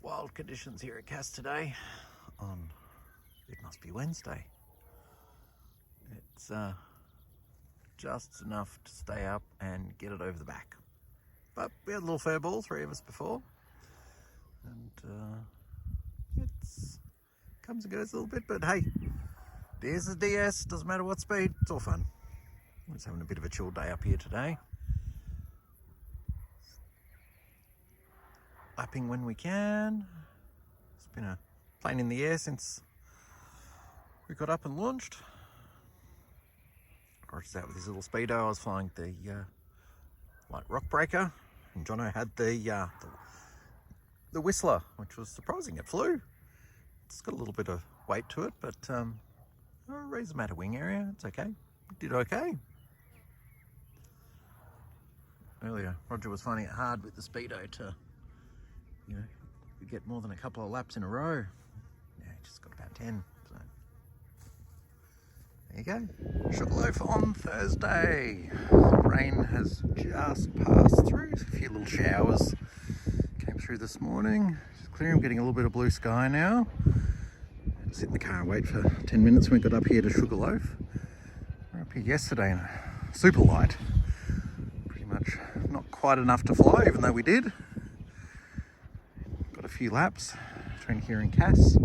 Wild conditions here at Cass today on, it must be Wednesday. It's just enough to stay up and get it over the back. But we had a little fair ball, three of us before. And it's comes and goes a little bit, but hey, DS is DS, doesn't matter what speed, it's all fun. We're just having a bit of a chill day up here today. Lapping when we can. It's been a plane in the air since we got up and launched. Roger's out with his little speedo. I was flying the light rock breaker, and Jono had the Whistler, which was surprising. It flew. It's got a little bit of weight to it, but raised the matter wing area. It's okay. It did okay. Earlier, Roger was finding it hard with the speedo to, you know, you get more than a couple of laps in a row. Yeah, just got about 10. So there you go. Sugarloaf on Thursday. The rain has just passed through. A few little showers came through this morning. Just clear. I'm getting a little bit of blue sky now. Sit in the car and wait for 10 minutes when we got up here to Sugarloaf. We were up here yesterday in a super light. Pretty much not quite enough to fly, even though we did. Got a few laps between here and Cass.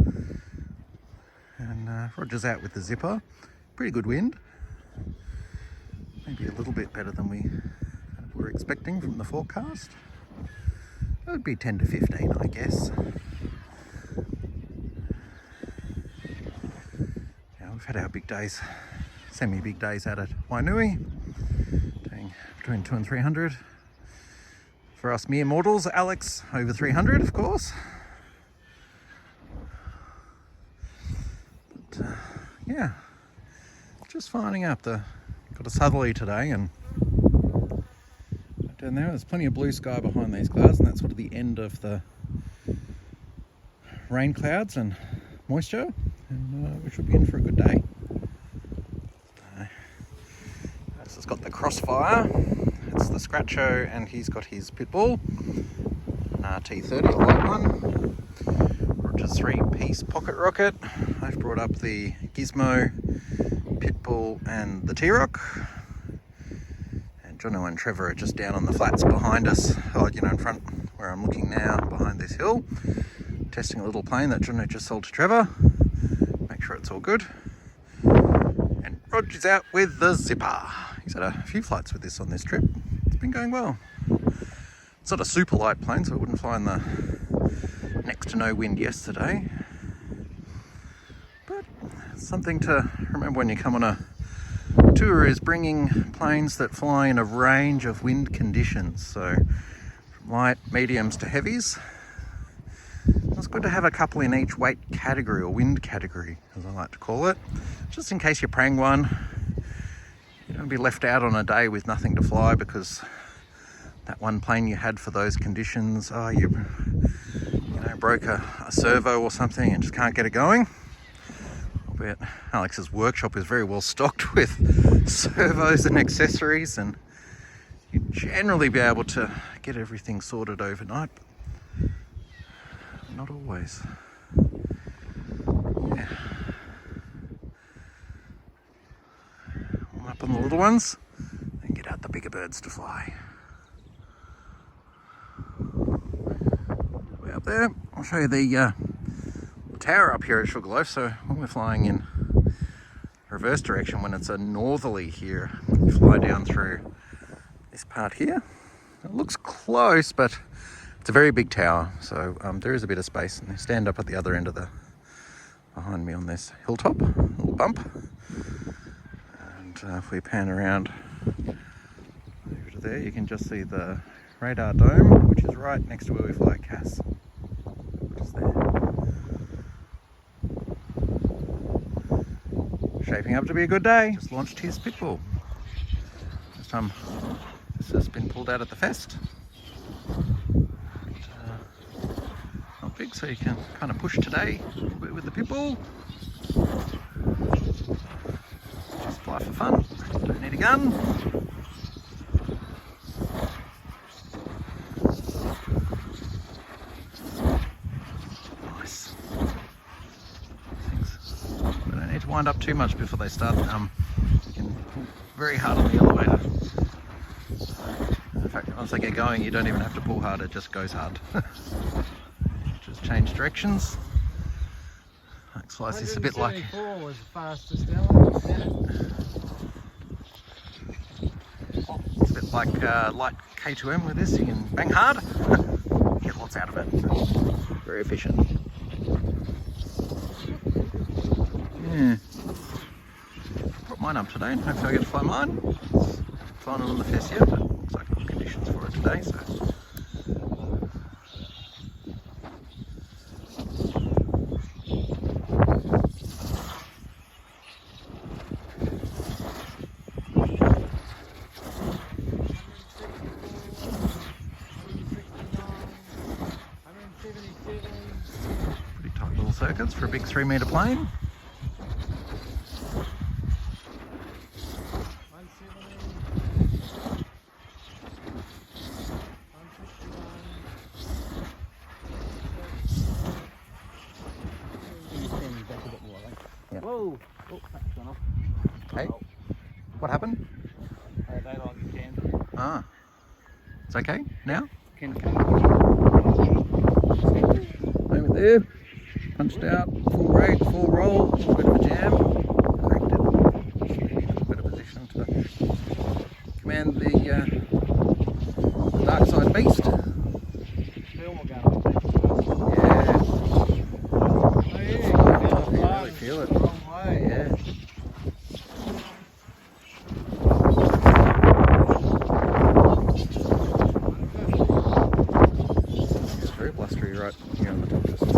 And Roger's out with the zipper. Pretty good wind. Maybe a little bit better than we were expecting from the forecast. It would be 10 to 15, I guess. Yeah, we've had our big days, semi-big days out at Wainui, doing between 200 and 300. For us mere mortals, Alex over 300, of course. But yeah, just finding up. Got a southerly today, and down there's plenty of blue sky behind these clouds, and that's sort of the end of the rain clouds and moisture, and we should be in for a good day. This has got the Crossfire. It's the Scratcho, and he's got his Pitbull, an RT30, the light one. Roger's 3-piece pocket rocket. I've brought up the Gizmo, Pitbull, and the T-Rock. And Jono and Trevor are just down on the flats behind us, in front where I'm looking now, behind this hill, testing a little plane that Jono just sold to Trevor. Make sure it's all good. And Roger's out with the Zipper. He's had a few flights with this on this trip. It's been going well. It's not a super light plane, so it wouldn't fly in the next to no wind yesterday. But something to remember when you come on a tour is bringing planes that fly in a range of wind conditions. So from light, mediums to heavies. It's good to have a couple in each weight category, or wind category, as I like to call it. Just in case you prang one, you don't be left out on a day with nothing to fly because that one plane you had for those conditions, you broke a servo or something and just can't get it going. Albeit Alex's workshop is very well stocked with servos and accessories, and you'd generally be able to get everything sorted overnight, but not always. Yeah. Up on the little ones, and get out the bigger birds to fly. Way up there, I'll show you the tower up here at Sugarloaf. So when we're flying in reverse direction, when it's a northerly here, you fly down through this part here. It looks close, but it's a very big tower, so there is a bit of space, and they stand up at the other end of the behind me on this hilltop, little bump. If we pan around over to there, you can just see the radar dome, which is right next to where we fly Cass. Just there. Shaping up to be a good day. Just launched his Pitbull. This time this has been pulled out at the fest. But, not big, so you can kind of push today a little bit with the Pitbull. Fly for fun, don't need a gun. wind up too much before they start. You can pull very hard on the elevator. In fact, once they get going, you don't even have to pull hard, it just goes hard. Just change directions. Like Slice is a bit like... 174 was the fastest elevator. It's a bit like light K2M with this. You can bang hard, get lots out of it. Very efficient. Yeah. Brought mine up today and hopefully I get to fly mine. It's final on the fest yet, but looks like good conditions for it today, so. Pretty tight little circuits for a big 3-metre plane. Whoa! Oh, that's gone off. Hey, what happened? They like it, Ken. Ah, it's okay now? Ken come. Moment there, punched out, full rate, full roll, a bit of a jam, cranked it, a bit of position to command the dark side beast. Film will go on. Yeah, Oh yeah, you really feel it. wrong way. Yeah. It's very blustery right here on the top distance.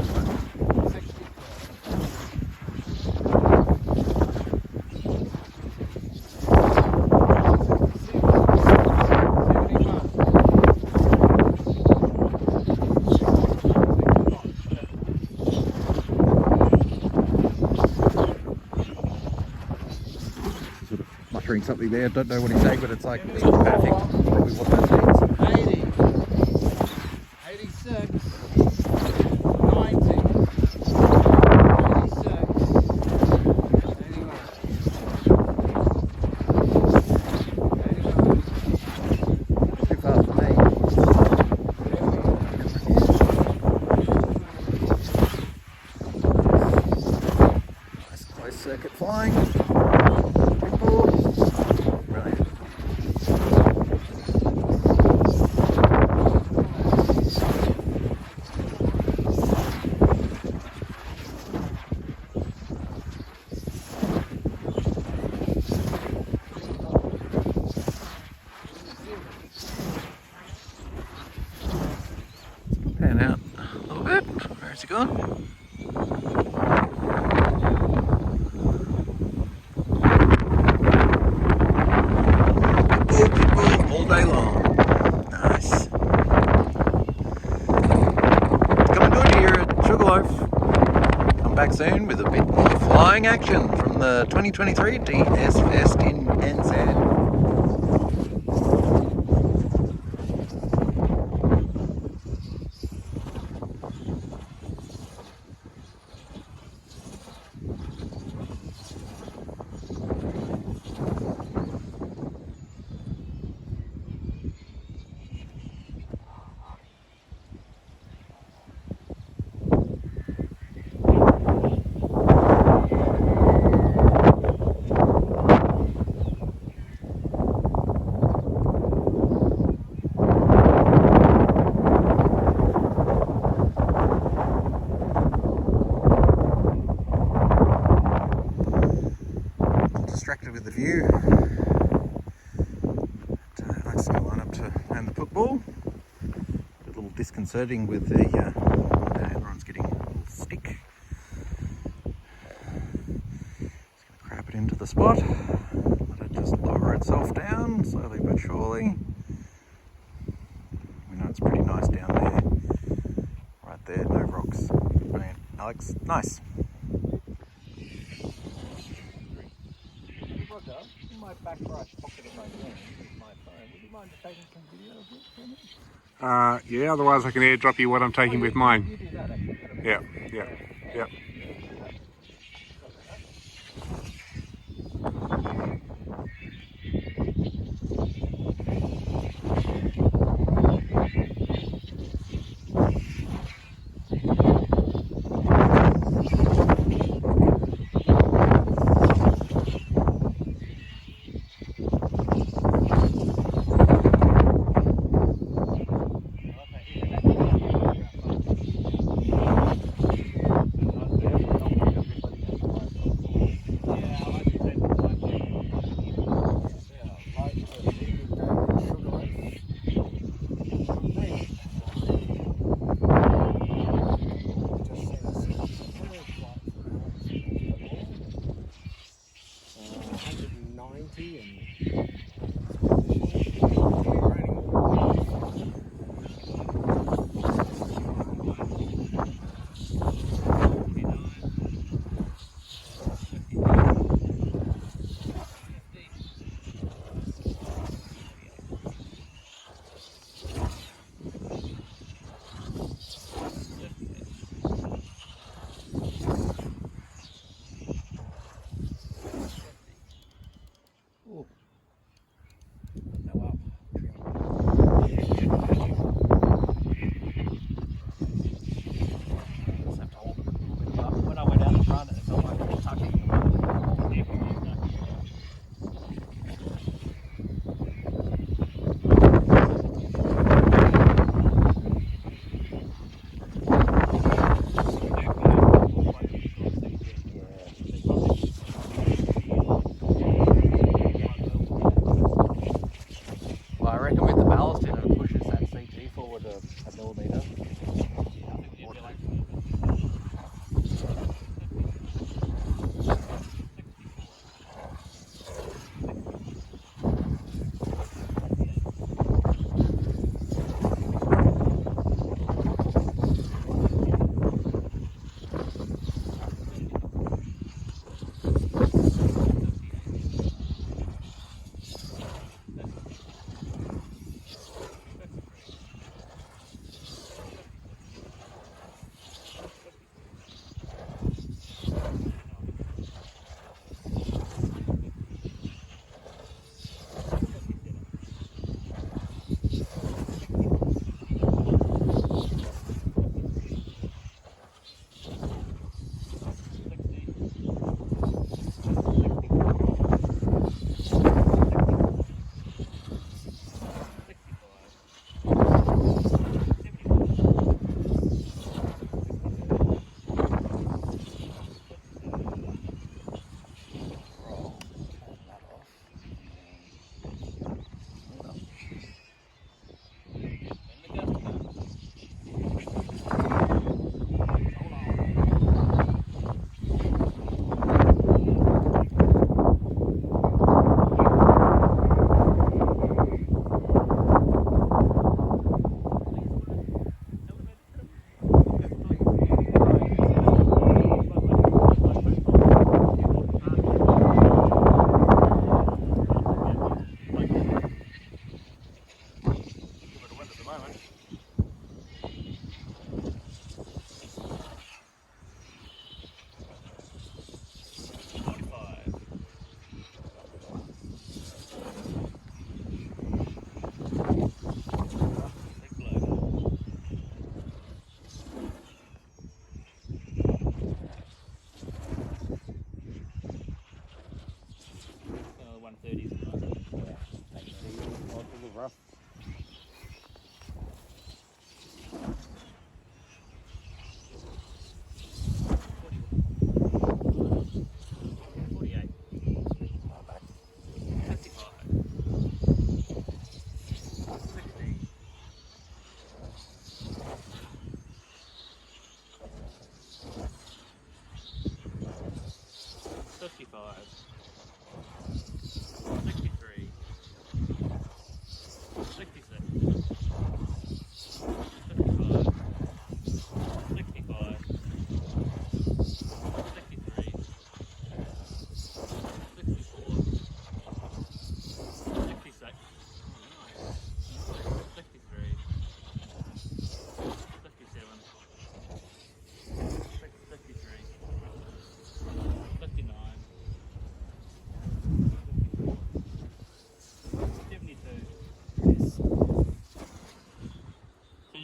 Sort of muttering something there, don't know what he's saying, but it's like it's perfect. Probably what that means. 80, 86, 90, 86, 81. Too fast for me. Nice close circuit flying. Brilliant. Pan out a little bit. Where's he gone? All day long. Nice. Coming good here at Sugarloaf. Come back soon with a bit more flying action from the 2023 DS Fest in NZ. Distracted with the view. Nice to line up to land the football. A little disconcerting with the ailerons getting a little stick. Just going to crap it into the spot. Let it just lower itself down slowly but surely. We know it's pretty nice down there. Right there, no rocks. Brilliant. Alex, nice. In my back right pocket of my phone, would you mind taking some video of it for me? Yeah, otherwise I can airdrop you what I'm taking with mine. You do that, actually. Yeah. When I went out the front, it felt like it was tucking. Well, I reckon with the ballast in it pushes that CG forward a millimetre.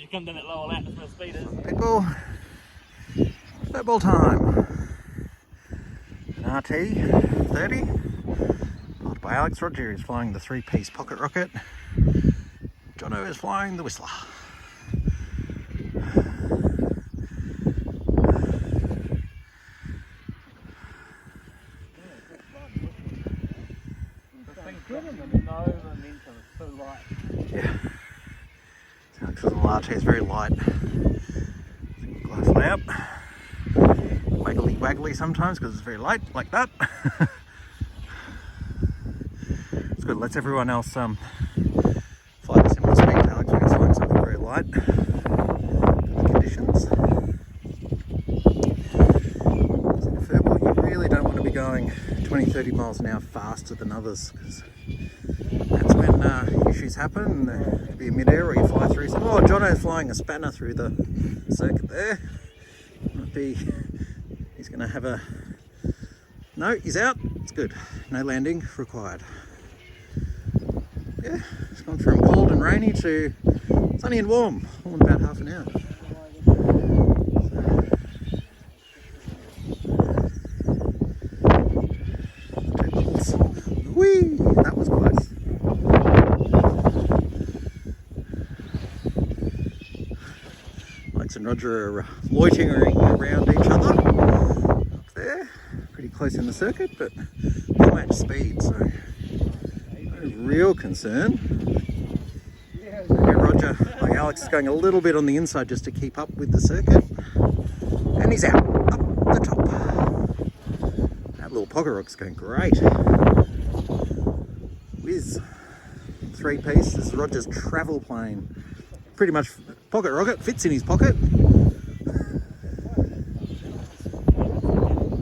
you come down that lower lap, that's where the speed is. Pitbull. Football time. An RT30. Piloted by Alex. Roger is flying the 3-piece pocket rocket. Jono is flying the Whistler. Yeah. Alex on the RT is very light. Glass layup. Waggly waggly sometimes because it's very light, like that. It's good, lets everyone else fly at a similar speed to Alex when he's flying something very light for the conditions. So in a Furball, you really don't want to be going 20-30 miles an hour faster than others, because that's when issues happen. It could be mid-air or you fly through. So, oh, Jono's flying a spanner through the circuit there. Might be, he's going to have a, no, he's out. It's good. No landing required. Yeah, it's gone from cold and rainy to sunny and warm, all in about half an hour. Whee! That was close. Alex and Roger are loitering around each other up there, pretty close in the circuit, but they'll match speed, so no real concern. Yeah, Roger, like Alex, is going a little bit on the inside just to keep up with the circuit, and he's out up the top. That little pocket rock's going great. Whiz. 3-piece. This is Roger's travel plane. Pretty much pocket rocket, fits in his pocket.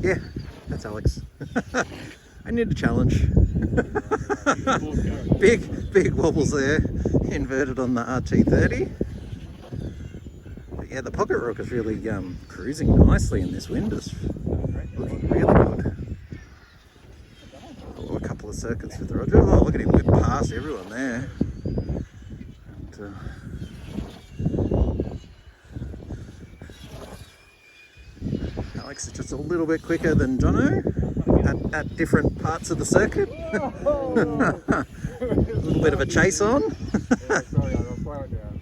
Yeah, that's Alex. I need a challenge. big wobbles there, inverted on the RT30. But yeah, the pocket rocket's really cruising nicely in this wind. It's looking really good. A couple of circuits with Roger. Oh, look at him whip past everyone there. And, Alex is just a little bit quicker than Jono at different parts of the circuit. A little bit of a chase on. Sorry, I'll slow it down.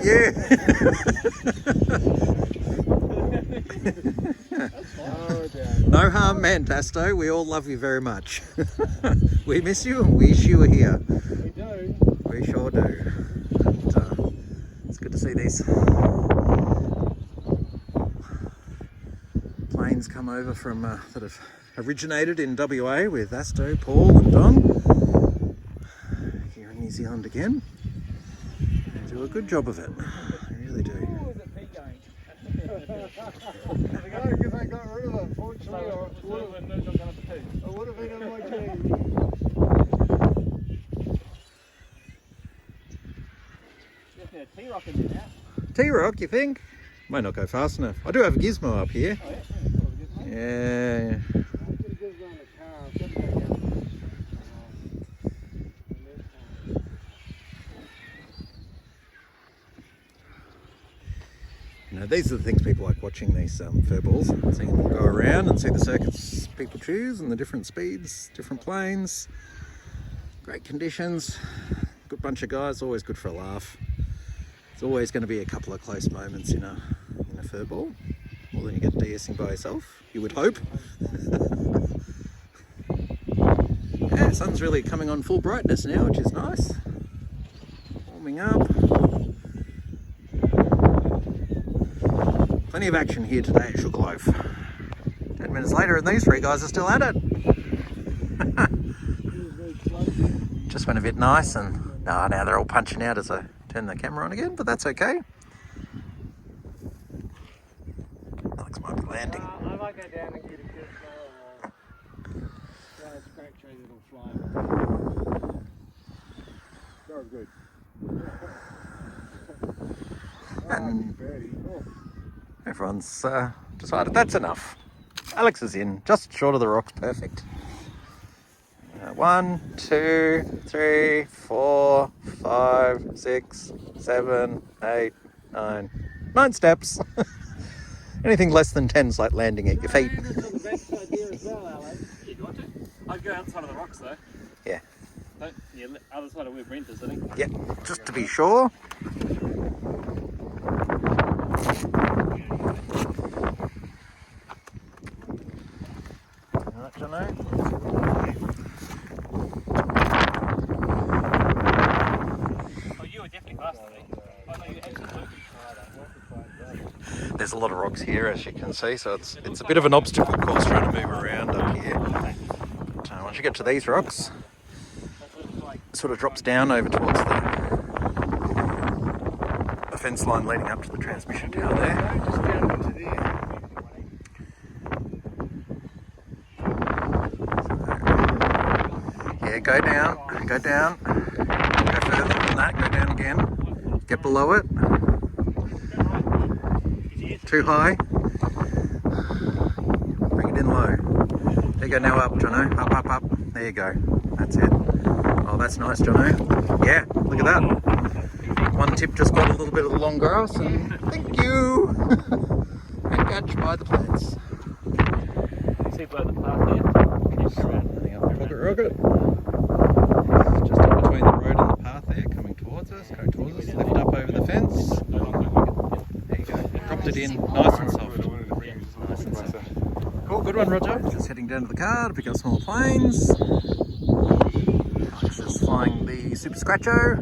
Yeah. No harm meant, Asto. We all love you very much. We miss you and wish you were here. We do. We sure do. And, it's good to see these planes come over from that have originated in WA with Asto, Paul and Don. Here in New Zealand again. They do a good job of it. They really do. Because I got rid of it, fortunately, or it would have been on my team. T-Rock in there now. T-Rock, you think? Might not go fast enough. I do have a gizmo up here. Oh, yeah? Yeah. You know, these are the things people like watching, these Furballs, seeing them go around and see the circuits people choose and the different speeds, different planes, great conditions, good bunch of guys, always good for a laugh. There's always going to be a couple of close moments in a Furball, more than you get DSing by yourself, you would hope. Yeah, sun's really coming on full brightness now, which is nice. Warming up. Plenty of action here today at Sugarloaf. 10 minutes later and these three guys are still at it. Just went a bit nice and now they're all punching out as I turn the camera on again, but that's okay. Alex might be landing. I might go down and get a good scratch tree that'll fly. Very good. And everyone's decided that's enough. Alex is in, just short of the rocks, perfect. 1, 2, 3, 4, 5, 6, 7, 8, 9. 9 steps. Anything less than 10 is like landing at your feet. That's not the best idea as well, Alex. You got it? I'd go outside of the rocks though. Yeah. Don't, yeah, other side of where Brent is, I think. Yep, just to be sure. Alright, Jono. Oh, you were definitely faster than me. Oh no, you absolutely. There's a lot of rocks here, as you can see, so it's a bit of an obstacle course trying to move around up here. But once you get to these rocks, it sort of drops down over towards the fence line leading up to the transmission tower there. Just down into there. Yeah, go down, go further than that, go down again, get below it. Too high. Bring it in low. There you go, now up, Jono. Up. There you go. That's it. Oh, that's nice, Jono. Yeah, look at that. One tip just got a little bit of the long grass, and thank you. And catch by the plants. See by the path there? Keep around. Heading up Rocket. Just in between the road and the path there, coming towards us. Go towards us. Lift up over the fence. There you go. Dropped it in nice and soft. Nice and soft. Cool, good one, Roger. Just heading down to the car to pick up some more planes. Alex is flying the Super Scratcho.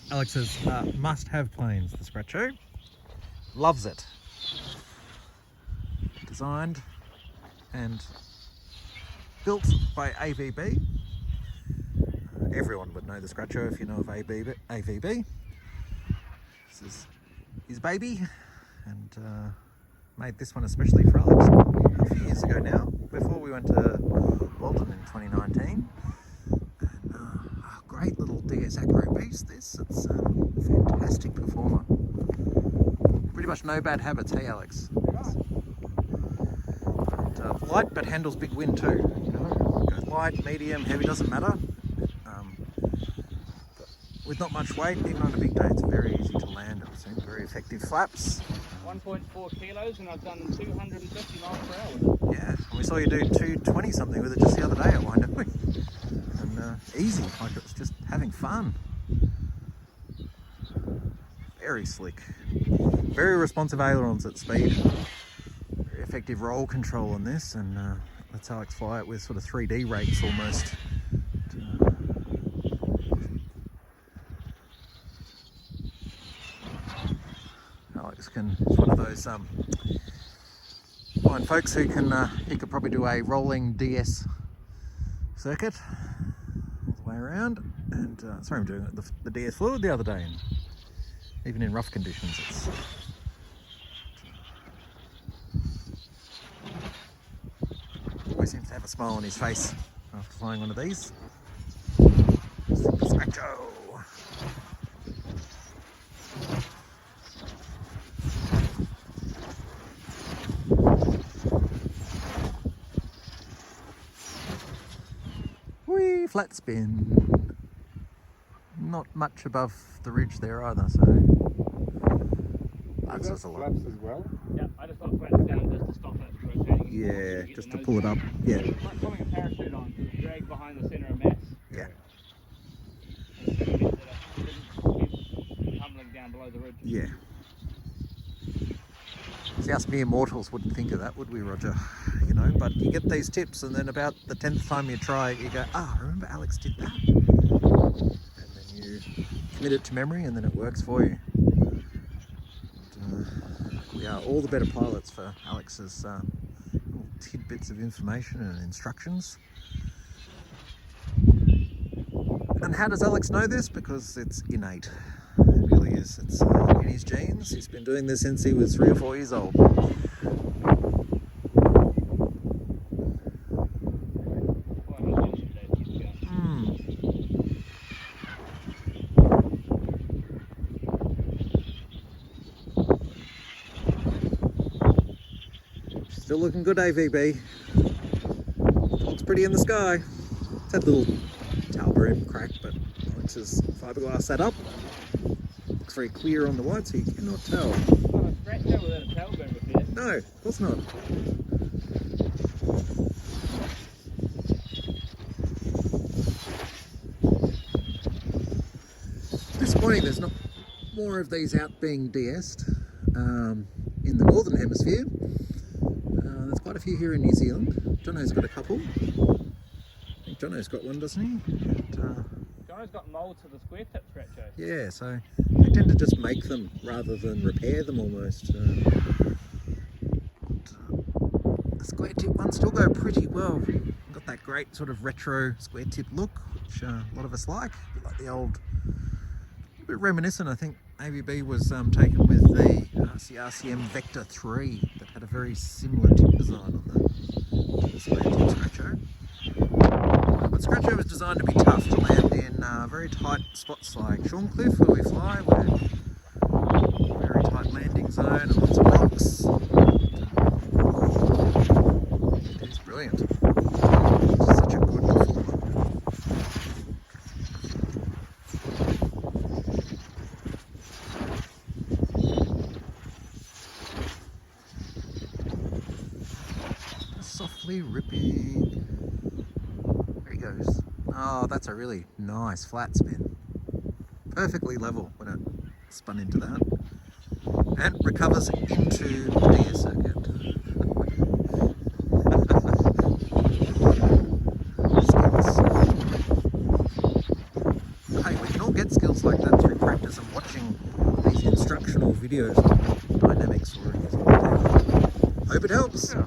Alex's must-have planes, the Scratcho. Loves it. Designed and built by AVB. Everyone would know the Scratcho if you know of AVB. This is his baby, and made this one especially for Alex a few years ago now, before we went to Walton in 2019. Great little DS Acro piece, this. It's a fantastic performer. Pretty much no bad habits, hey Alex? And, light but handles big wind too. You know, goes light, medium, heavy, doesn't matter. With not much weight, even on a big day, it's very easy to land. I've seen very effective flaps. 1.4 kilos, and I've done 250 miles per hour. Yeah, and we saw you do 220 something with it just the other day at Waitangi. And easy, like it was just having fun. Very slick. Very responsive ailerons at speed. Very effective roll control on this, and lets Alex fly it with sort of 3D rates almost. Alex it's one of those fine folks who can, he could probably do a rolling DS circuit all the way around. And sorry, I'm doing it the DS fluid the other day, and even in rough conditions, it's always seems to have a smile on his face after flying one of these. Super Scratcho. Whee, flat spin. Not much above the ridge there either, so that's just a lot. Flaps as well. Yeah, I just got flaps down just to stop it rotating. Yeah, just to pull it up. Yeah. Like putting a parachute on, drag behind the centre of mass. Yeah. And it means that it didn't keep tumbling down below the ridge. Yeah. See, us mere mortals wouldn't think of that, would we, Roger? You know, but you get these tips, and then about the 10th time you try, you go, remember Alex did that? And then you commit it to memory, and then it works for you. And, we are all the better pilots for Alex's little tidbits of information and instructions. And how does Alex know this? Because it's innate. It really is. It's in his genes. He's been doing this since he was 3 or 4 years old. Still looking good, AVB. Looks pretty in the sky. It's had a little tail boom crack, but Alex has fiberglass that up. Looks very clear on the white, so you cannot tell. Not a scratch over without a tail boom with it. No, of course not. Disappointing there's not more of these out being de-essed in the northern hemisphere. There's quite a few here in New Zealand. Jono's got a couple. I think Jono's got one, doesn't he? Jono's got mould to the square tip scratcho. Yeah, so they tend to just make them rather than repair them almost. The square tip ones still go pretty well. Got that great sort of retro square tip look, which a lot of us like. A bit like the old, a bit reminiscent. I think AVB was taken with the RCM Vector 3 that had a very similar tip design on the square tip Scratcho. But Scratcho was designed to be tough to land in very tight spots like Shorncliffe where we fly, where very tight landing zone and lots of rocks. It's brilliant. It's such a good performer. Softly ripping. There he goes. Oh, that's a really nice flat spin. Perfectly level when it spun into that. And recovers into the air circuit. Skills. Hey, we can all get skills like that through practice and watching these instructional videos on dynamic soaring. Hope it helps. Yeah.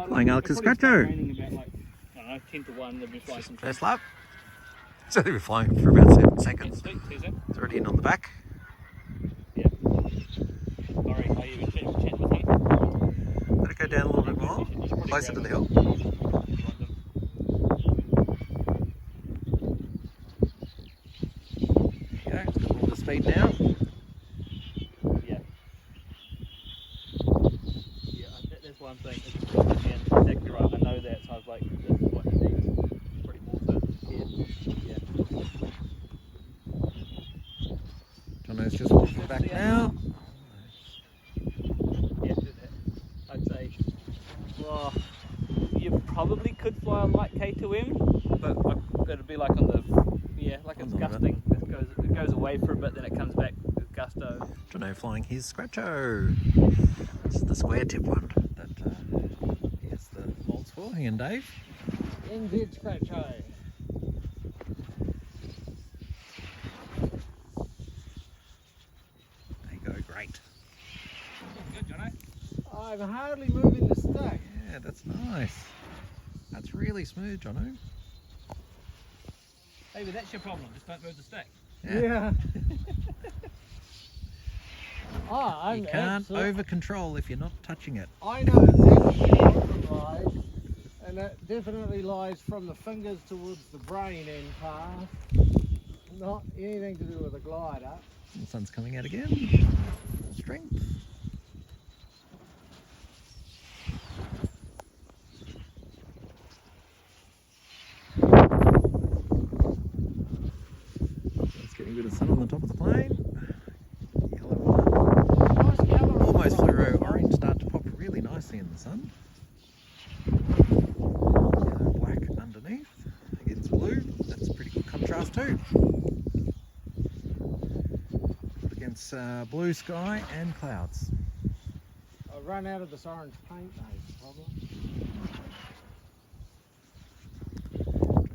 Flying Alex's Scratcho. About like, I don't know, 10 to 1, they'll be flying some First lap. So they've been flying for about 7 seconds. Is it? It's already in on the back. Yeah. Sorry, are you chatting with me? Let it go down a little bit more, closer to the hill. There you go, it's got a little bit of speed now. Yeah. Yeah, that's one thing. And exactly right, I know that, so I was like, this is what he needs. Pretty awesome. Yeah. Jono's just walking back now. Yeah, I'd say, well, you probably could fly on light K2M, but it'd be like on the, like it's gusting. It goes away for a bit, then it comes back with gusto. Jono flying his Scratcho. This is the square tip one that he has the molds for, he and Dave. NZ Scratcho. There you go, great. Good, Jono. I'm hardly moving the stick. Yeah, that's nice. That's really smooth, Jono. Maybe that's your problem, just don't move the stick. Yeah. I'm You can't over control if you're not touching it. I know exactly what it lies, and it definitely lies from the fingers towards the brain end path. Not anything to do with the glider. The sun's coming out again. Strength. It's getting a bit of sun on the top of the plane. Yellow. Nice colour. Almost fluoro orange start to pop really nicely in the sun. Yellow, black underneath against blue. That's a pretty good contrast too. Against blue sky and clouds. I've run out of this orange paint, mate. Problem.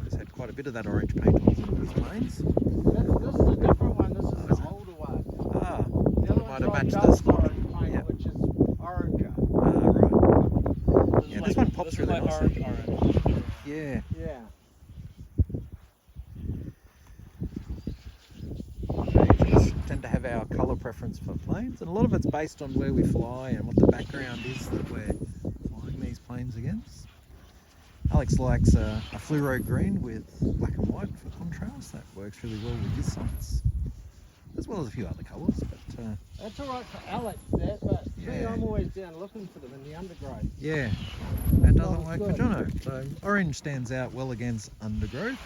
He's had quite a bit of that orange paint on some of his planes. This is a different one. This is the older one. Ah, The other might one's have matched got this dark one. orange paint, Yeah. which is oranger. Right. Yeah, this one pops this is really like nicely. orange. Yeah. Yeah. We just tend to have our colour preference for planes, and a lot of it's based on where we fly and what the background is that we're flying these planes against. Alex likes a fluoro green with black and white for contrast. That works really well with his sights. as well as a few other colours. But That's all right for Alex, that, but me, Yeah. I'm always down looking for them in the undergrowth. yeah, that doesn't Not work for good. Jono. So orange stands out well against undergrowth.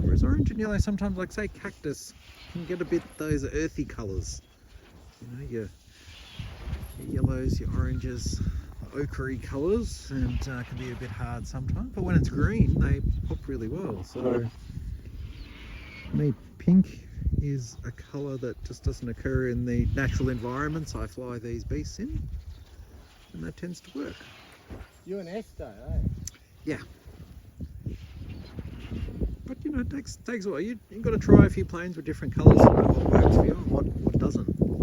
Whereas orange and yellow sometimes, like say cactus, can get a bit those earthy colours. You know, your yellows, your oranges, ochre colours, and can be a bit hard sometimes. But when it's green, they pop really well. So, for me, pink is a colour that just doesn't occur in the natural environments I fly these beasts in, and that tends to work. You and Esther, eh? But you know, it takes a while. You've got to try a few planes with different colours to know what works for you and what doesn't. Nothing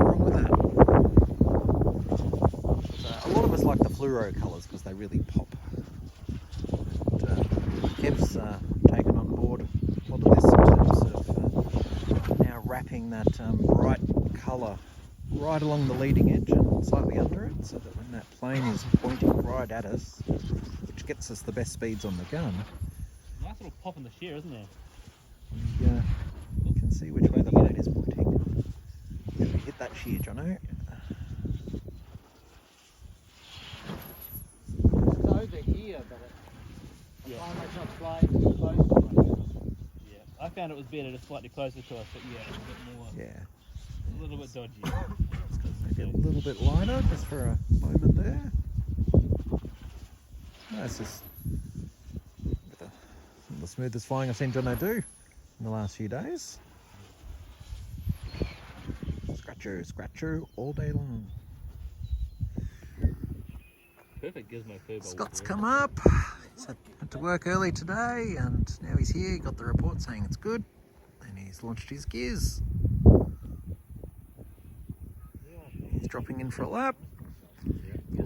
wrong with that. So, a lot of us like the fluoro colours because they really pop. And, Kev's taken on board a lot of this in terms of now wrapping that bright colour right along the leading edge and slightly under it, so that when that plane is pointing right at us, which gets us the best speeds on the gun, Nice little pop in the shear, isn't there? we can see which way the plane is pointing. If we hit that shear, Jono. It's over here, but I find myself flying too close to it. Yeah. I found it was better just slightly closer to us, but yeah, it's a bit more, Yeah, a little bit dodgy. maybe a little bit lighter just for a moment there. That's just some of the smoothest flying I've seen Jono do in the last few days. Scratcher all day long. Perfect gizmo furball. Scott's come up. He's had to work early today, and now he's here. He got the report saying it's good, and he's launched his gears. He's dropping in for a lap.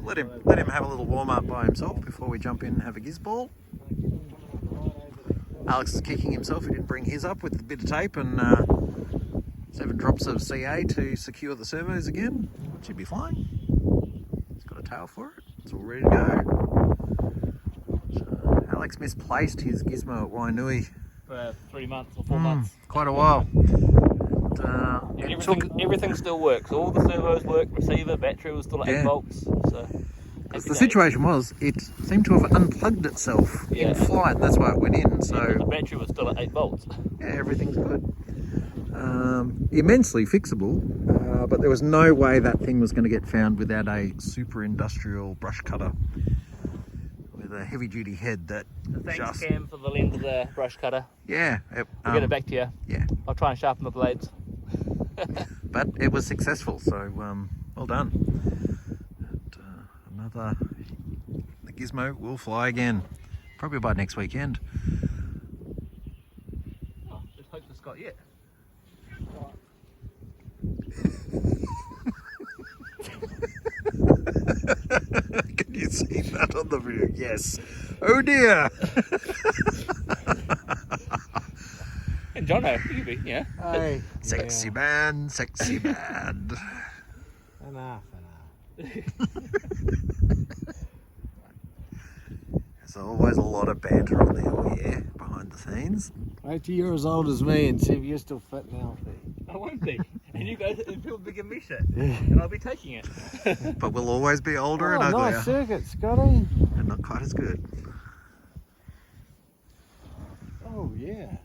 Let him have a little warm up by himself before we jump in and have a giz ball. Alex is kicking himself. He didn't bring his up with a bit of tape and 7 drops of CA to secure the servos again. Should be fine. He's got a tail for it. It's all ready to go. So, Alex misplaced his gizmo at Wainui. For 3 months or 4 months. Quite a while. And, Everything still works. All the servos work. Receiver, battery was still at 8 Yeah. volts. So the situation was, it seemed to have unplugged itself Yeah. in flight. That's why it went in. the So battery was still at 8 volts. yeah, everything's good. Immensely fixable, but there was no way that thing was going to get found without a super industrial brush cutter with a heavy duty head that Thanks, just Cam, for the length of the brush cutter. yeah. I'll get it back to you. Yeah, I'll try and sharpen the blades. but it was successful. So well done. And, the gizmo will fly again, probably by next weekend. Oh, just hope for Scott yet. Can you see that on the view? Yes. Oh dear. And Jono, you be, yeah. Hey, Sexy man, sexy man. Enough. There's always a lot of banter on the hill here behind the scenes. Wait till you're as old as me and see if you're still fit and healthy. I won't be. And you guys, and people will be giving me shit. And I'll be taking it. But we'll always be older Oh, and uglier. nice circuit, Scotty. And not quite as good. Oh, yeah.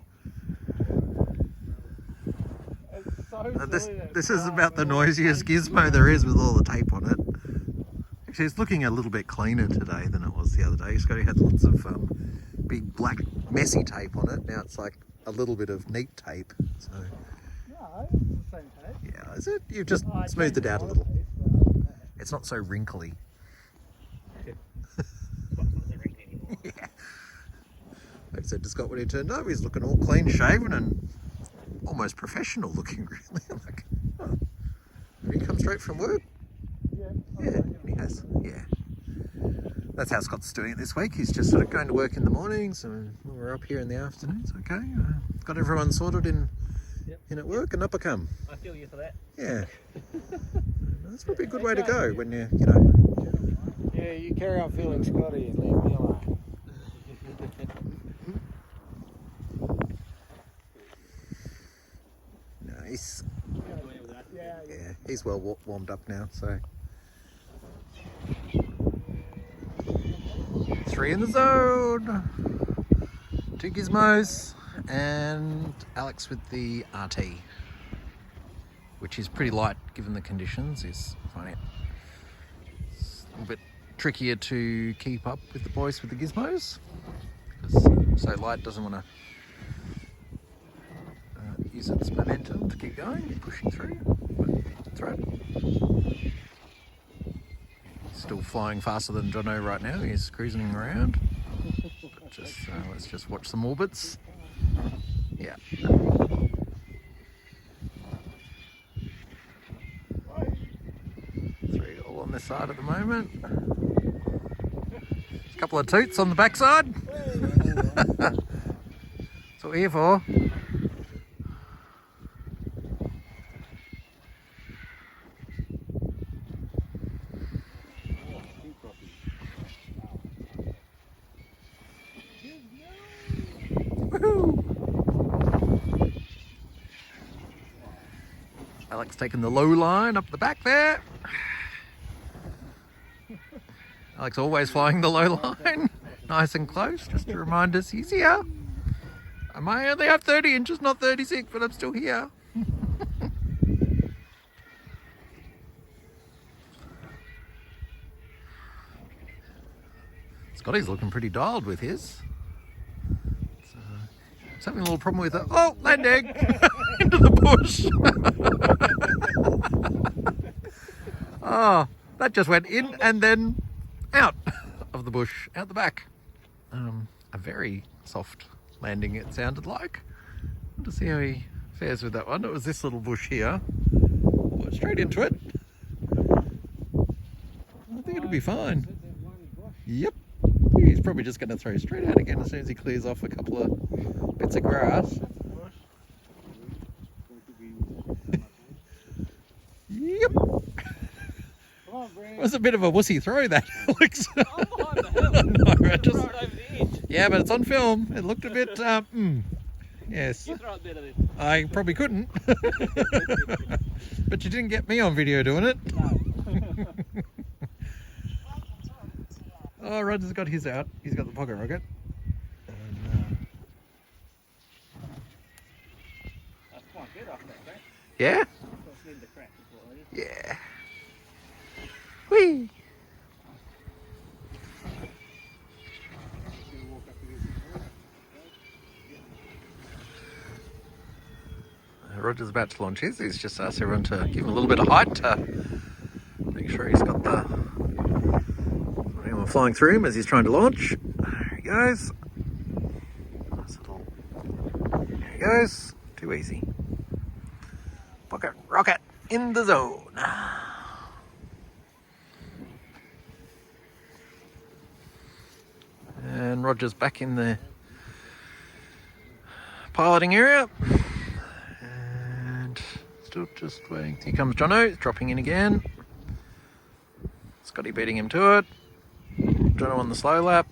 It's so This silly that this is car, about the man. noisiest gizmo there is with all the tape on it. Actually, it's looking a little bit cleaner today than it was the other day. Scotty had lots of big black messy tape on it. Now it's like a little bit of neat tape. So No, it's the same tape. yeah, is it? You've just Oh, I smoothed it changed out a the little. tape, but- It's not so wrinkly. Yeah. Like I said to Scott when he turned up, he's looking all clean shaven and almost professional looking, really. I'm like, oh, have you come straight from work? Yeah, he has. Yeah. That's how Scott's doing it this week. He's just sort of going to work in the mornings and we're up here in the afternoons. Okay. Got everyone sorted in at work and up I come. I feel you for that. Yeah. That's probably a good way to go when you know. Yeah, you carry on feeling Scotty and leave me alone. he's well warmed up now, so. 3 in the zone. 2 gizmos and Alex with the RT, which is pretty light given the conditions. Is finding it a little bit trickier to keep up with the boys with the gizmos because so light doesn't want to use its momentum to keep going, pushing through. But throw it. Still flying faster than Jono right now. He's cruising around. But just let's just watch some orbits. Yeah. 3 all on this side at the moment. A couple of toots on the backside. That's what we're here for. Alex taking the low line up the back there. Alex always flying the low line, nice and close, just to remind us he's here. I might only have 30 inches, not 36, but I'm still here. Scotty's looking pretty dialed with his. He's having a little problem with it. Oh, landing into the bush. Oh, that just went in and then out of the bush, out the back. A very soft landing it sounded like. To see how he fares with that one. It was this little bush here. Went straight into it. I think it'll be fine. Yep. He's probably just going to throw straight out again as soon as he clears off a couple of bits of grass. Yep. It was a bit of a wussy throw that, Alex. I'm behind the hill. No, I just, Throw it over the edge. yeah, but it's on film. It looked a bit, yes. You throw it better than. I probably couldn't. But you didn't get me on video doing it. No. Oh, Roger's got his out. He's got the pocket rocket. And, That's quite good off that, right? yeah? That's in the crack is what it is. Yeah. Whee! Roger's about to launch his. He's just asked everyone to give him a little bit of height to make sure he's got the anyone flying through him as he's trying to launch. There he goes. Nice little. There he goes. Too easy. Pocket rocket in the zone. And Roger's back in the piloting area. And still just waiting. Here comes Jono, dropping in again. Scotty beating him to it. Jono on the slow lap.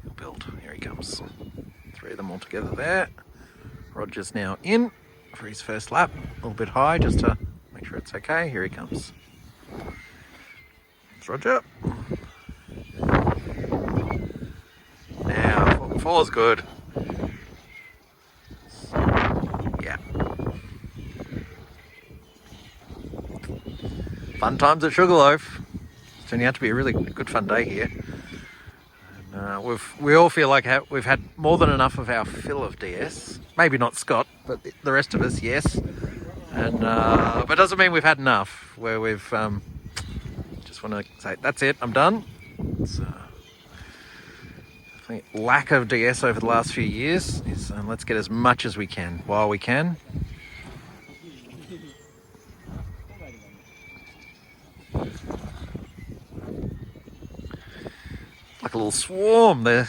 He'll build. Here he comes. 3 of them all together there. Roger's now in for his first lap. A little bit high just to make sure it's okay. Here he comes. It's Roger. Now, 4's good. Yeah. Fun times at Sugarloaf. It's turning out to be a really good fun day here. And, we all feel like we've had more than enough of our fill of DS. Maybe not Scott, but the rest of us, yes. And but it doesn't mean we've had enough. Where we've just want to say that's it. I'm done. It's, I think lack of DS over the last few years is let's get as much as we can while we can. Like a little swarm there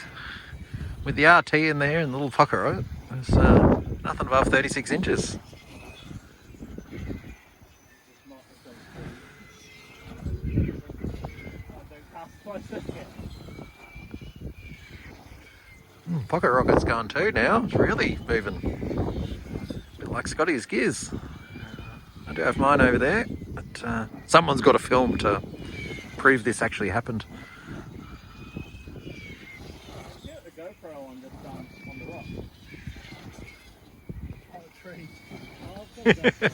with the RT in there and the little pocket rocket. There's nothing above 36 inches. Pocket rocket's going too now. It's really moving. A bit like Scotty's gears. I do have mine over there, but someone's got a film to prove this actually happened. Get the GoPro on just on the rock. On a tree. Oh, I've got that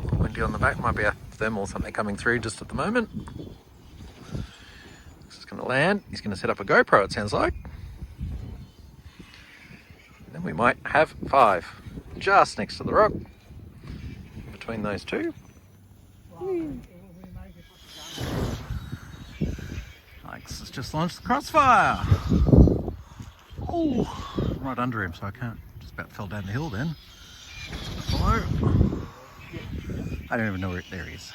from Windy on the back, might be a thermal something coming through just at the moment. This is going to land. He's going to set up a GoPro, it sounds like. Then we might have 5 just next to the rock. Between those two. Alex has just launched the crossfire. Oh, right under him, so I can't. Just about fell down the hill then. Hello. I don't even know where there he is.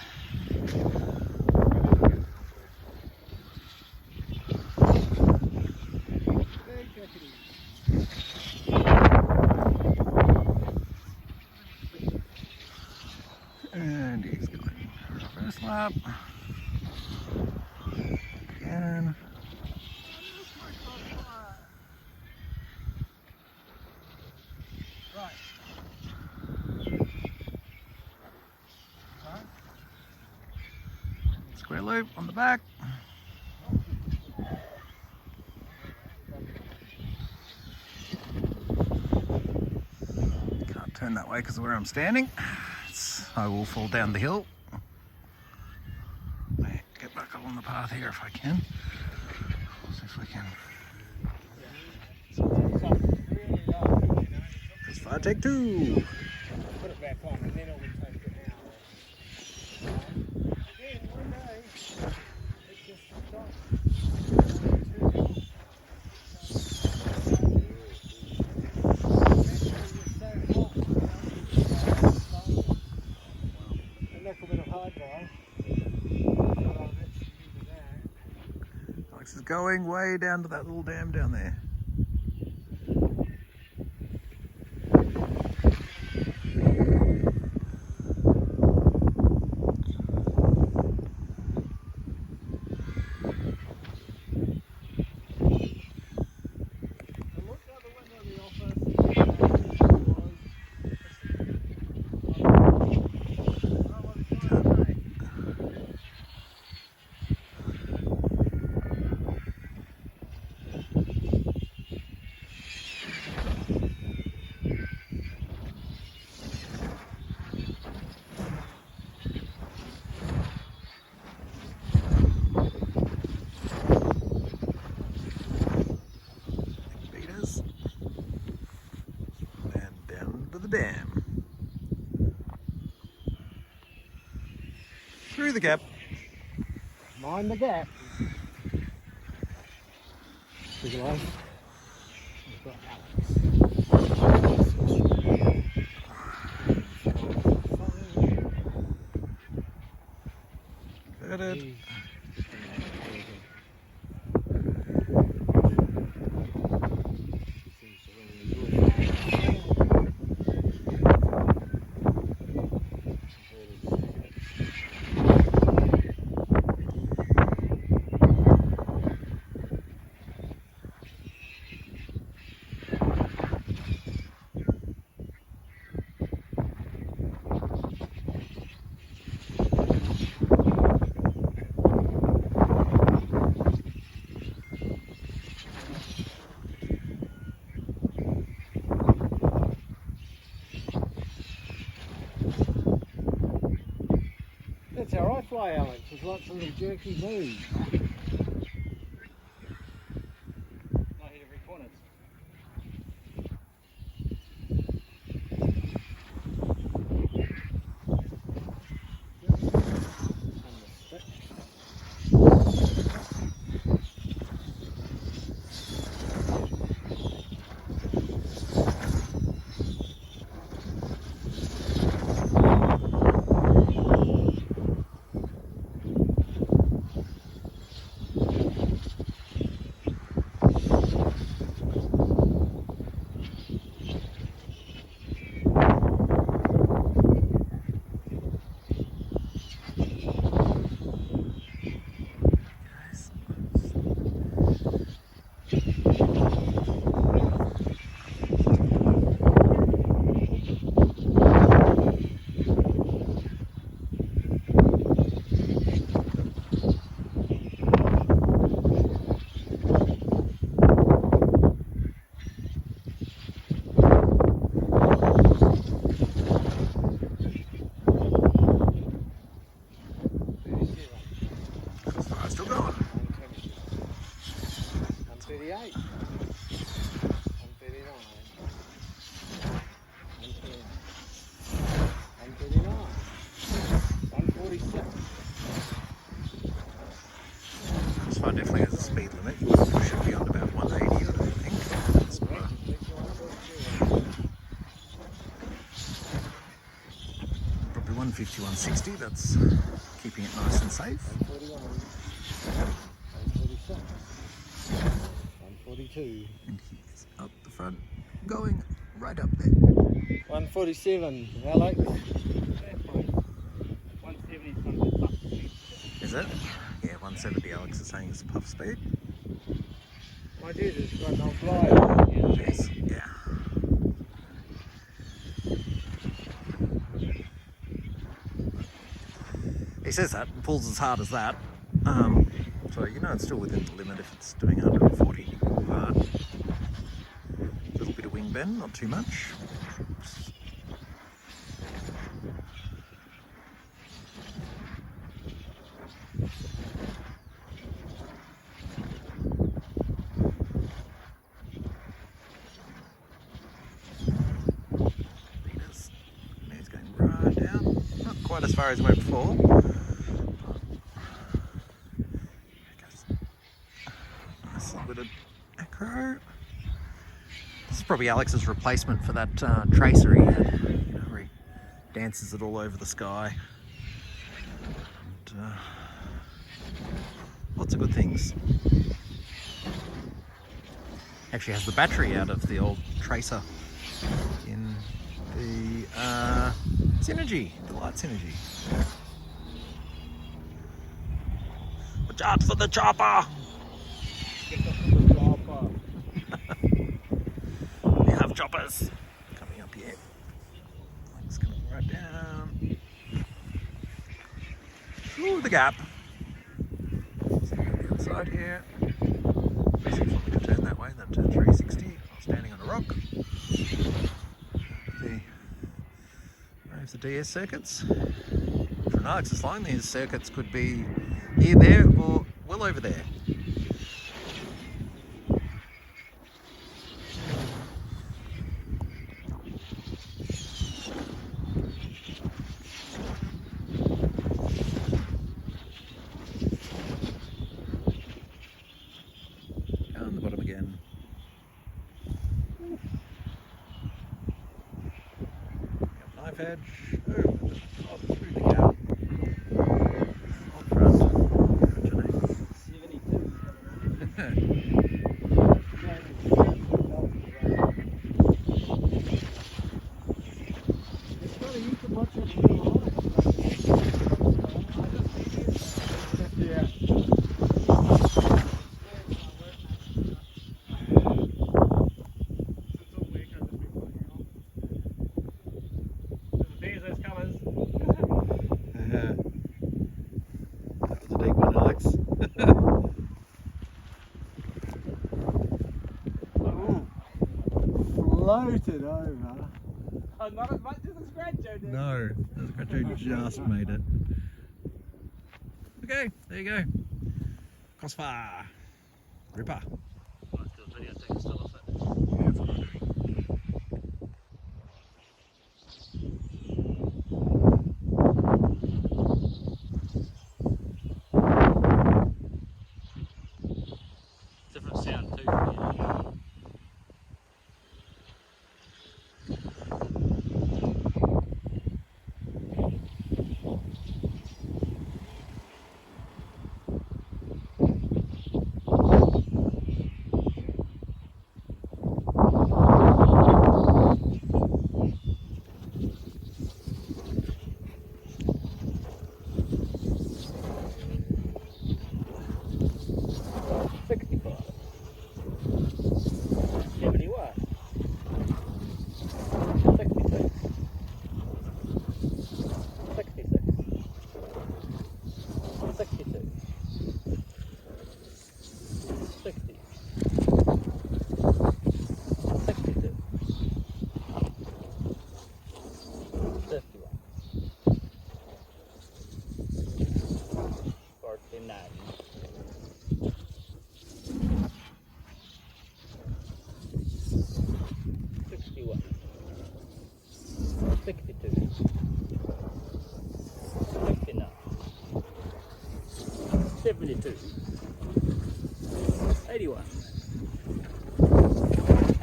And he's going reverse lap. Again. Right. Square loop on the back. Can't turn that way because of where I'm standing. I will fall down the hill. Get back up on the path here if I can. See if we can. That's fire take 2. Put it back on and then it'll take an hour. Again, one day, it's just a little bit of hard drive. Alex is going way down to that little dam down there. Dam. Through the gap. Mind the gap. Big life. We've got Alex. Good. That's how I fly, Alex. There's lots of little jerky moves. Not hit every corner. 150, 160. That's keeping it nice and safe. 141, 146, 142, And he's up the front, going right up there. 147, Alex. 170 from the top speed. Is it? Yeah, 170. Alex is saying it's puff speed. My Jesus, got no fly. Jeez, yeah. He says that, pulls as hard as that. So you know it's still within the limit if it's doing 140. But a little bit of wing bend, not too much. He's going right down, not quite as far as he went before. Nice little acro. This is probably Alex's replacement for that tracer he had, you know, where he dances it all over the sky. And, lots of good things. Actually has the battery out of the old tracer in the Synergy, the light Synergy. Watch out for the chopper! We have choppers coming up here. Line's coming right down. Ooh, the gap. So on the outside here. Easy for me to turn that way, then turn 360 while standing on a rock. There's the DS circuits. For an Alex's line, these circuits could be here, there, or well over there. Down the bottom again. Knife edge over the top through the gap. On front. Originate. There's those colours. That was a deep one, Alex. Floated over. Oh, not as much as a scratcher did. No, the scratcher just made it. Okay, there you go. Crossfire. Ripper. I'll still video taking still off it. Yeah, that's what I'm doing. Different sound too. Yeah. 65. 71. 66. 66. 62. 60. 62. 51. 49. 61. 62. 69. 72. 81.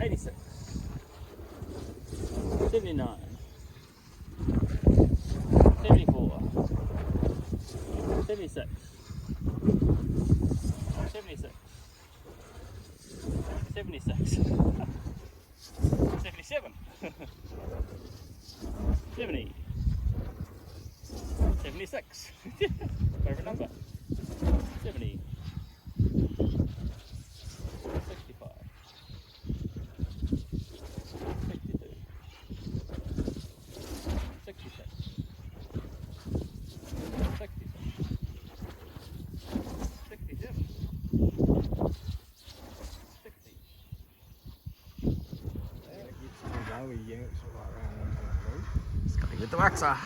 86. 79. 74. 76. 76. 76. 77. 70. 76. Favorite number. 70. 65. 62. 66. 66. 67. 60. Scotty with the waxer.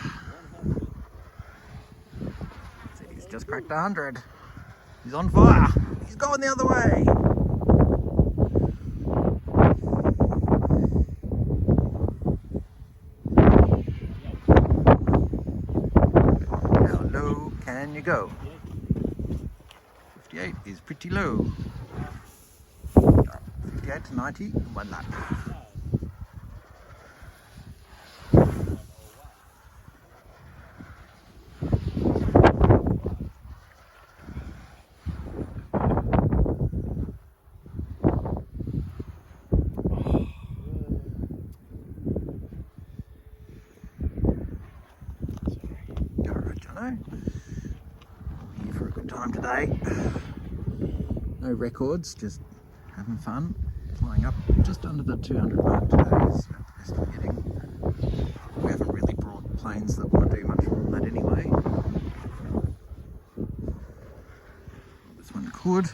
See, he's just cracked 100. He's on fire. He's going the other way. How low can you go? 58 is pretty low. 58 to 90, one lap. Alright, Jono. Here for a good time today. No records, just having fun. Flying up just under the 200 mark today is about the best we're getting. We haven't really brought planes that want to do much more than that anyway. This one could.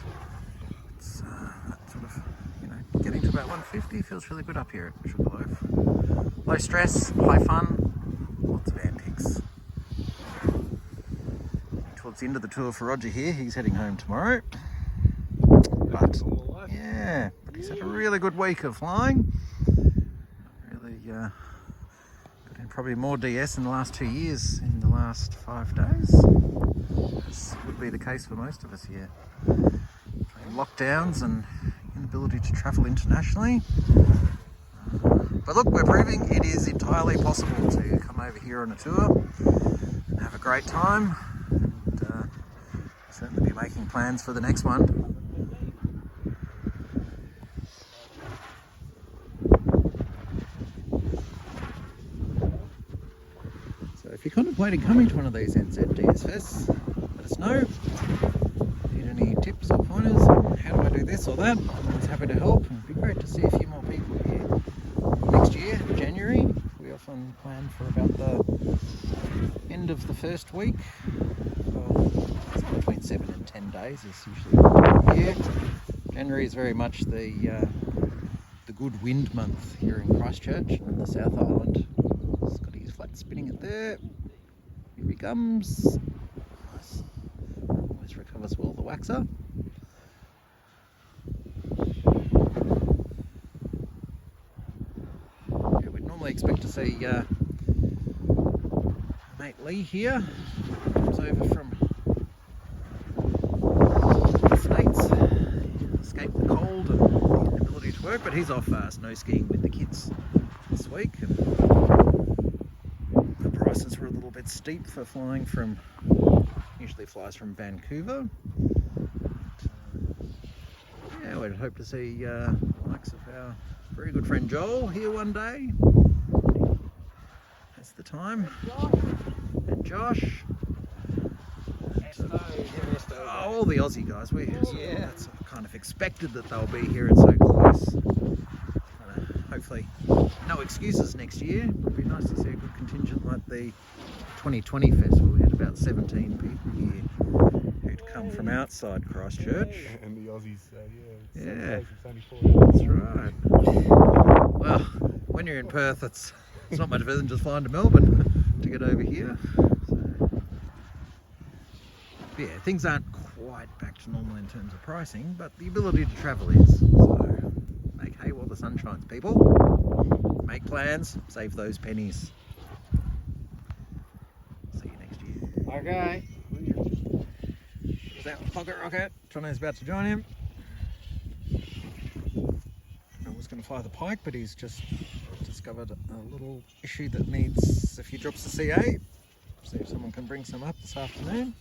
It's that sort of, you know, getting to about 150 feels really good up here at Sugarloaf. Low stress, high fun, lots of antics. Towards the end of the tour for Roger here, he's heading home tomorrow. But yeah, but he's had a really good week of flying. Really got in probably more DS in the last 2 years in the last 5 days. This would be the case for most of us here. Between lockdowns and inability to travel internationally. But look, we're proving it is entirely possible to come over here on a tour and have a great time, and certainly be making plans for the next one. So if you're contemplating coming to one of these NZDS Fests, let us know. Need any tips or pointers on how do I do this or that? I'm always happy to help. It'd be great to see a few more people here. Next year, January, we often plan for about the end of the first week. It's between 7 and 10 days is usually the year. January is very much the good wind month here in Christchurch and the South Island. Scotty's flat spinning it there. Here he comes. Nice. Always recovers well, the waxer. Normally expect to see mate Lee here. Comes over from the States. Escaped the cold and the inability to work, but he's off snow skiing with the kids this week. And the prices were a little bit steep for flying from, usually flies from Vancouver. But, yeah, we'd hope to see the likes of our very good friend Joel here one day. That's the time. And Josh. All the Aussie guys. That's kind of expected that they'll be here. It's so close. Hopefully, no excuses next year. It would be nice to see a good contingent like the 2020 Fest, where we had about 17 people here who'd come from outside Christchurch. And the Aussies, Yeah. It's only 4 That's right. Well, when you're in Perth, it's not much better than just flying to Melbourne to get over here. So, yeah, things aren't quite back to normal in terms of pricing, but the ability to travel is. So make hay while the sun shines, people. Make plans, save those pennies. See you next year. Okay. Is that Pocket Rocket? Johnny's about to join him. I was going to fly the Pike, but he's just discovered a little issue that needs a few drops of CA. See if someone can bring some up this afternoon.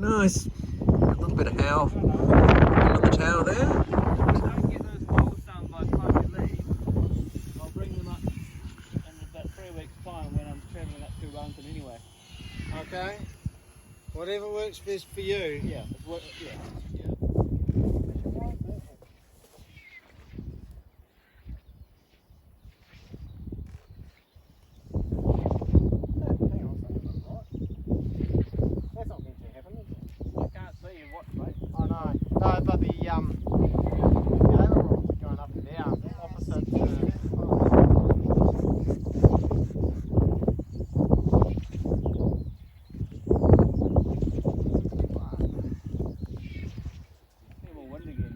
nice. A little bit of howl under the tower there. Don't get those poles done by the time we leave. I'll bring them up in about 3 weeks' time when I'm travelling up to Wellington anyway. Okay. Whatever works best for you. Yeah, yeah. That's not meant to happen, is it? I can't see your watch, mate. I know. No, but the other rods are going up and down opposite the. See more wind again.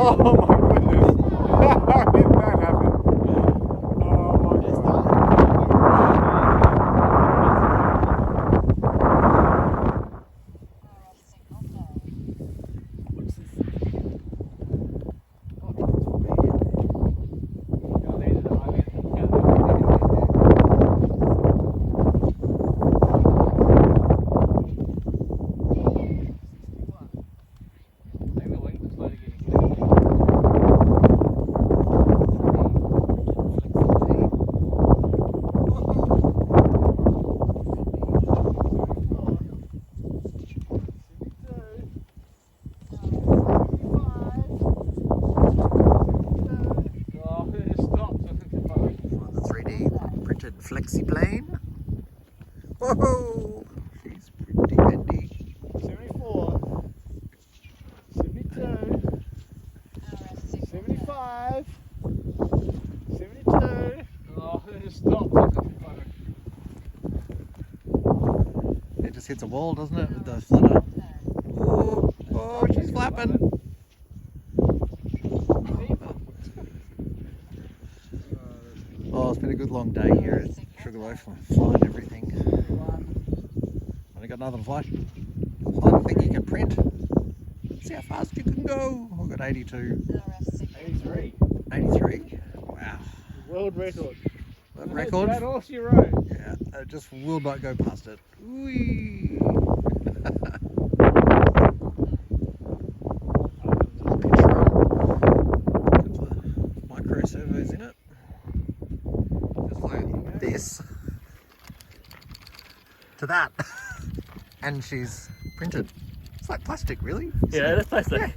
Oh my goodness. How did that happen? Oh my god. The 3D printed flexi plane. Whoa! She's pretty bendy. 74, 72, 75, 72. Oh, it stopped. It just hits a wall, doesn't it, with the flutter? Oh, oh, she's flapping. Oh, it's been a good long day here at Sugarloaf. We're flying everything. Only got nothing to fly. Fly the thing you can print. See how fast you can go. I've got 82. 83. 83? Wow. World record. That record? That horse you rode. Yeah, I just will not go past it. Whee! Micro servos in it. Just like this to that. And she's printed. It's like plastic, really. Yeah, that's plastic.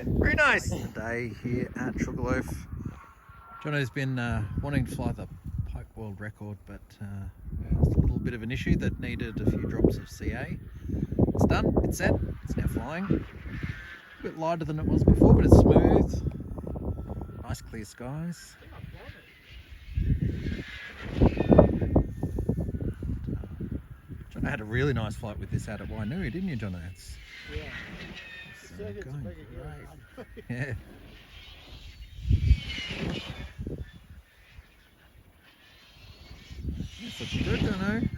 Very nice day here at Sugarloaf. Jono's been wanting to fly the Pike World Record, but it's a little bit of an issue that needed a few drops of CA. It's done, it's set, it's now flying. A bit lighter than it was before, but it's smooth. Nice clear skies. Jono had a really nice flight with this out at Wainui, didn't you, Jono? It's Yeah. going Going great. Yeah. That's looking good, Jono.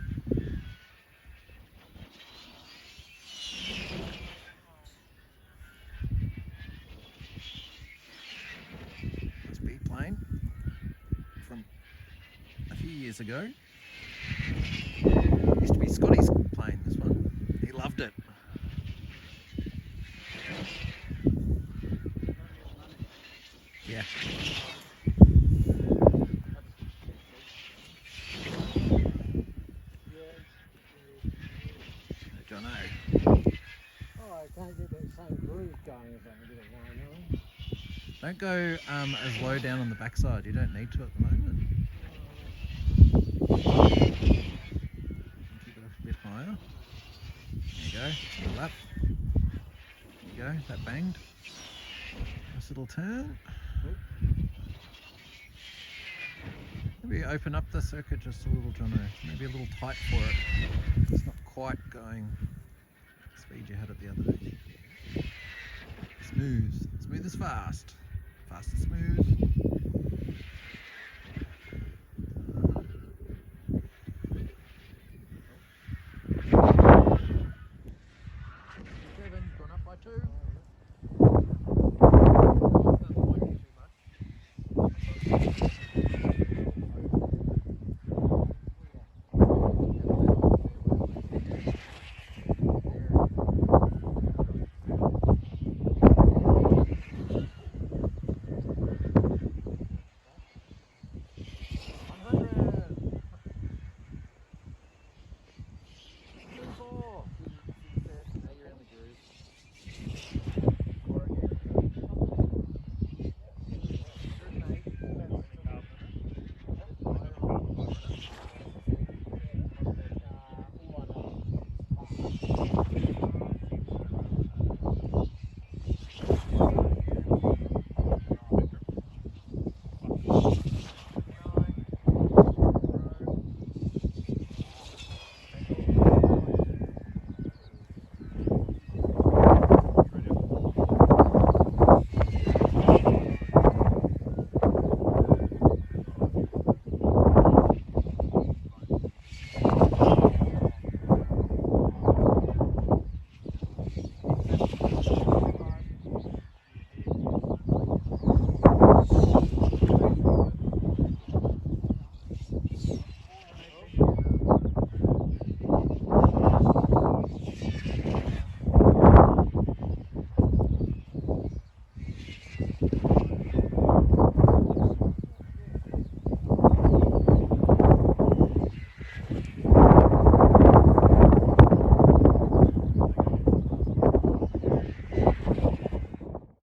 This B plane from a few years ago. Used to be Scotty's plane, this one. He loved it. Yeah. Jono. Oh, I can't get that same groove going as I can get at Wainui. Don't go as low down on the backside. You don't need to at the moment. Keep it up a bit higher. There you go. Little up. There you go. That banged. Nice little turn. Maybe open up the circuit just a little, Jono. Maybe a little tight for it. It's not quite going the speed you had at the other day. Smooth. Smooth is fast. Fast is smooth. Kevin, gone up by 2.